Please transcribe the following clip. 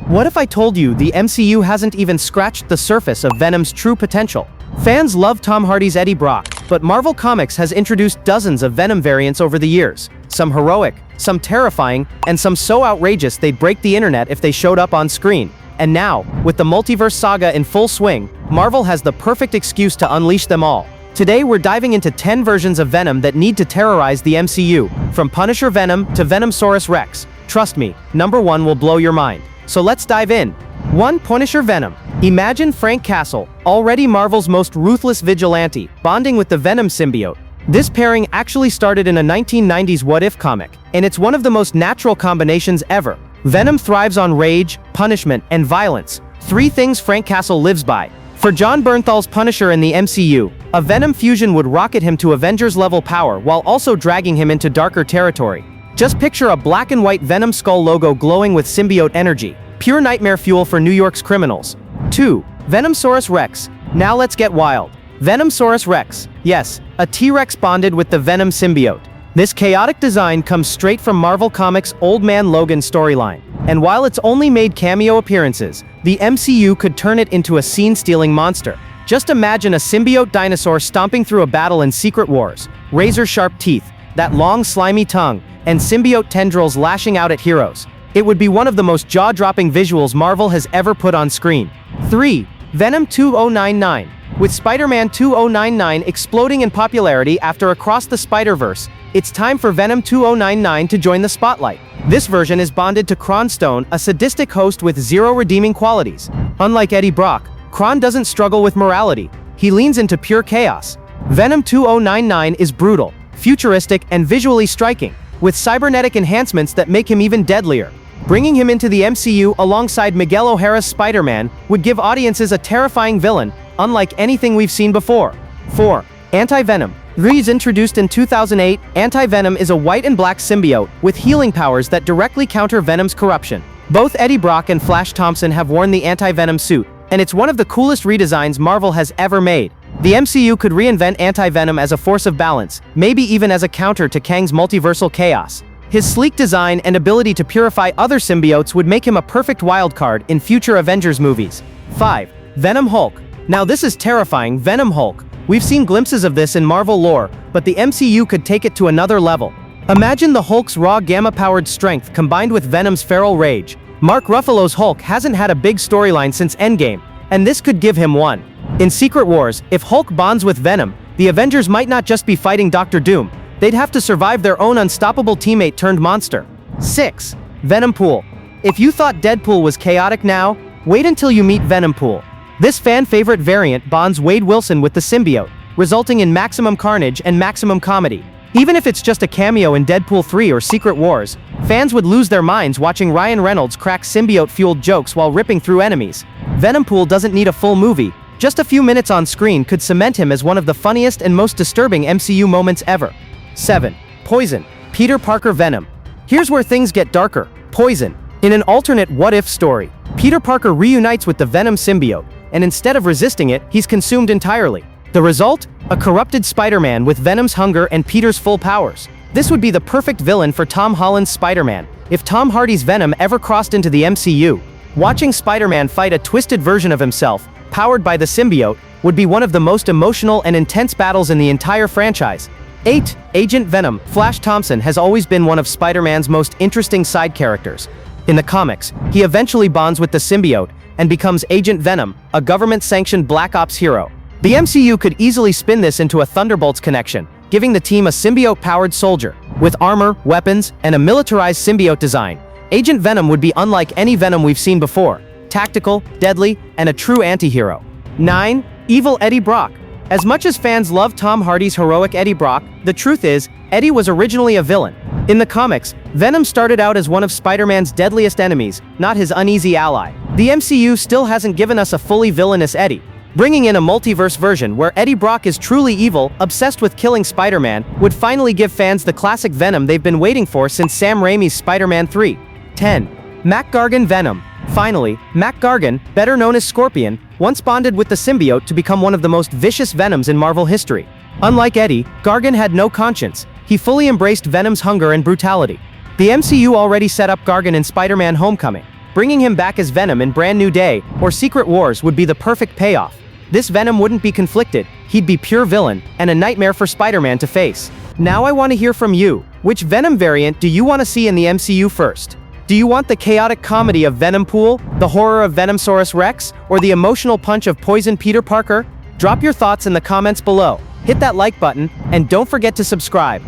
What if I told you the MCU hasn't even scratched the surface of Venom's true potential? Fans love Tom Hardy's Eddie Brock, but Marvel Comics has introduced dozens of Venom variants over the years. Some heroic, some terrifying, and some so outrageous they'd break the internet if they showed up on screen. And now, with the Multiverse Saga in full swing, Marvel has the perfect excuse to unleash them all. Today we're diving into 10 versions of Venom that need to terrorize the MCU, from Punisher Venom to Venomsaurus Rex. Trust me, number 1 will blow your mind. So let's dive in. 1. Punisher Venom. Imagine Frank Castle, already Marvel's most ruthless vigilante, bonding with the Venom symbiote. This pairing actually started in a 1990s What If comic, and it's one of the most natural combinations ever. Venom thrives on rage, punishment, and violence, 3 things Frank Castle lives by. For John Bernthal's Punisher in the MCU, a Venom fusion would rocket him to Avengers-level power while also dragging him into darker territory. Just picture a black and white Venom skull logo glowing with symbiote energy, pure nightmare fuel for New York's criminals. 2. Venomsaurus Rex. Now let's get wild. Venomsaurus Rex. Yes, a T-Rex bonded with the Venom symbiote. This chaotic design comes straight from Marvel Comics' Old Man Logan storyline. And while it's only made cameo appearances, the MCU could turn it into a scene-stealing monster. Just imagine a symbiote dinosaur stomping through a battle in Secret Wars, razor-sharp teeth, that long slimy tongue, and symbiote tendrils lashing out at heroes. It would be one of the most jaw-dropping visuals Marvel has ever put on screen. 3. Venom 2099. With Spider-Man 2099 exploding in popularity after Across the Spider-Verse, it's time for Venom 2099 to join the spotlight. This version is bonded to Kronstone, a sadistic host with 0 redeeming qualities. Unlike Eddie Brock, Kron doesn't struggle with morality. He leans into pure chaos. Venom 2099 is brutal, futuristic, and visually striking, with cybernetic enhancements that make him even deadlier. Bringing him into the MCU alongside Miguel O'Hara's Spider-Man would give audiences a terrifying villain, unlike anything we've seen before. 4. Anti-Venom. Introduced in 2008, Anti-Venom is a white and black symbiote with healing powers that directly counter Venom's corruption. Both Eddie Brock and Flash Thompson have worn the Anti-Venom suit, and it's one of the coolest redesigns Marvel has ever made. The MCU could reinvent Anti-Venom as a force of balance, maybe even as a counter to Kang's multiversal chaos. His sleek design and ability to purify other symbiotes would make him a perfect wildcard in future Avengers movies. 5. Venom Hulk. Now this is terrifying. Venom Hulk. We've seen glimpses of this in Marvel lore, but the MCU could take it to another level. Imagine the Hulk's raw gamma-powered strength combined with Venom's feral rage. Mark Ruffalo's Hulk hasn't had a big storyline since Endgame, and this could give him one. In Secret Wars, if Hulk bonds with Venom, the Avengers might not just be fighting Dr. Doom, they'd have to survive their own unstoppable teammate turned monster. 6. Venompool. If you thought Deadpool was chaotic now, wait until you meet Venompool. This fan-favorite variant bonds Wade Wilson with the symbiote, resulting in maximum carnage and maximum comedy. Even if it's just a cameo in Deadpool 3 or Secret Wars, fans would lose their minds watching Ryan Reynolds crack symbiote-fueled jokes while ripping through enemies. Venompool doesn't need a full movie. Just a few minutes on screen could cement him as one of the funniest and most disturbing MCU moments ever. 7. Poison. Peter Parker Venom. Here's where things get darker. Poison. In an alternate what-if story, Peter Parker reunites with the Venom symbiote, and instead of resisting it, he's consumed entirely. The result? A corrupted Spider-Man with Venom's hunger and Peter's full powers. This would be the perfect villain for Tom Holland's Spider-Man, if Tom Hardy's Venom ever crossed into the MCU. Watching Spider-Man fight a twisted version of himself, powered by the symbiote, would be one of the most emotional and intense battles in the entire franchise. 8. Agent Venom. Flash Thompson has always been one of Spider-Man's most interesting side characters. In the comics, he eventually bonds with the symbiote and becomes Agent Venom, a government-sanctioned Black Ops hero. The MCU could easily spin this into a Thunderbolts connection, giving the team a symbiote-powered soldier. With armor, weapons, and a militarized symbiote design, Agent Venom would be unlike any Venom we've seen before. Tactical, deadly, and a true anti-hero. 9. Evil Eddie Brock. As much as fans love Tom Hardy's heroic Eddie Brock, the truth is, Eddie was originally a villain. In the comics, Venom started out as one of Spider-Man's deadliest enemies, not his uneasy ally. The MCU still hasn't given us a fully villainous Eddie. Bringing in a multiverse version where Eddie Brock is truly evil, obsessed with killing Spider-Man, would finally give fans the classic Venom they've been waiting for since Sam Raimi's Spider-Man 3. 10. Mac Gargan Venom. Finally, Mac Gargan, better known as Scorpion, once bonded with the symbiote to become one of the most vicious Venoms in Marvel history. Unlike Eddie, Gargan had no conscience. He fully embraced Venom's hunger and brutality. The MCU already set up Gargan in Spider-Man Homecoming. Bringing him back as Venom in Brand New Day or Secret Wars would be the perfect payoff. This Venom wouldn't be conflicted, he'd be pure villain, and a nightmare for Spider-Man to face. Now I want to hear from you. Which Venom variant do you want to see in the MCU first? Do you want the chaotic comedy of Venompool, the horror of Venomsaurus Rex, or the emotional punch of Poison Peter Parker? Drop your thoughts in the comments below. Hit that like button, and don't forget to subscribe.